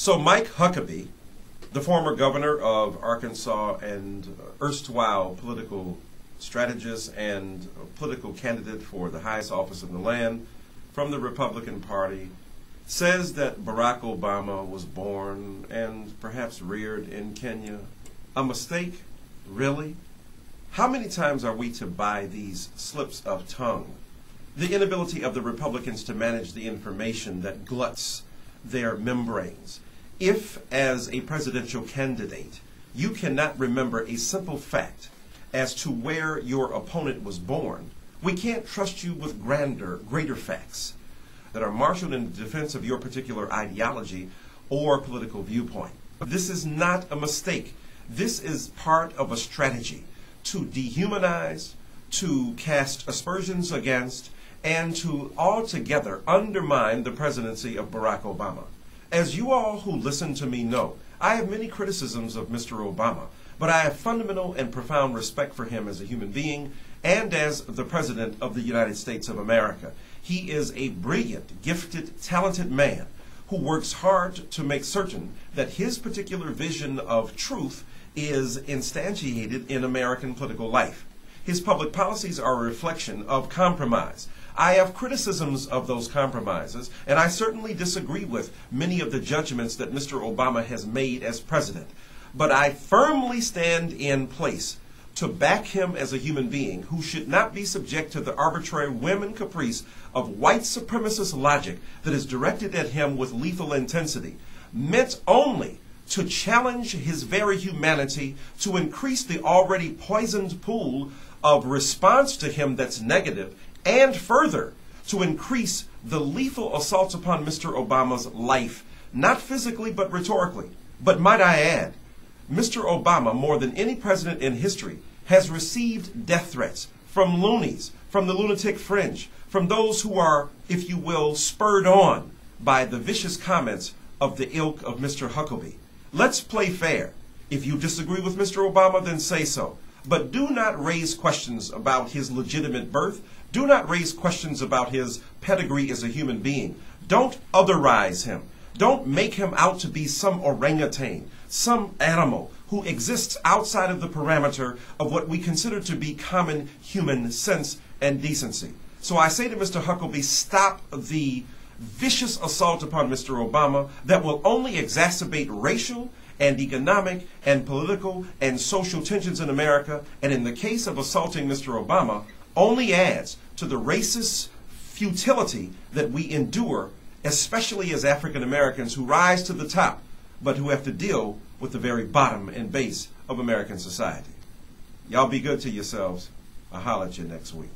So Mike Huckabee, the former governor of Arkansas and erstwhile political strategist and political candidate for the highest office in the land from the Republican Party, says that Barack Obama was born and perhaps reared in Kenya. A mistake? Really? How many times are we to buy these slips of tongue? The inability of the Republicans to manage the information that gluts their membranes. If, as a presidential candidate, you cannot remember a simple fact as to where your opponent was born, we can't trust you with greater facts that are marshaled in defense of your particular ideology or political viewpoint. This is not a mistake. This is part of a strategy to dehumanize, to cast aspersions against, and to altogether undermine the presidency of Barack Obama. As you all who listen to me know, I have many criticisms of Mr. Obama, but I have fundamental and profound respect for him as a human being and as the President of the United States of America. He is a brilliant, gifted, talented man who works hard to make certain that his particular vision of truth is instantiated in American political life. His public policies are a reflection of compromise. I have criticisms of those compromises, and I certainly disagree with many of the judgments that Mr. Obama has made as president. But I firmly stand in place to back him as a human being who should not be subject to the arbitrary whim and caprice of white supremacist logic that is directed at him with lethal intensity, meant only to challenge his very humanity, to increase the already poisoned pool of response to him that's negative, and further, to increase the lethal assaults upon Mr. Obama's life, not physically but rhetorically. But might I add, Mr. Obama, more than any president in history, has received death threats from loonies, from the lunatic fringe, from those who are, if you will, spurred on by the vicious comments of the ilk of Mr. Huckabee. Let's play fair. If you disagree with Mr. Obama, then say so. But do not raise questions about his legitimate birth. Do not raise questions about his pedigree as a human being. Don't otherize him. Don't make him out to be some orangutan, some animal who exists outside of the parameter of what we consider to be common human sense and decency. So I say to Mr. Huckabee, stop the vicious assault upon Mr. Obama that will only exacerbate racial and economic and political and social tensions in America, and in the case of assaulting Mr. Obama, only adds to the racist futility that we endure, especially as African Americans who rise to the top, but who have to deal with the very bottom and base of American society. Y'all be good to yourselves. I'll holler at you next week.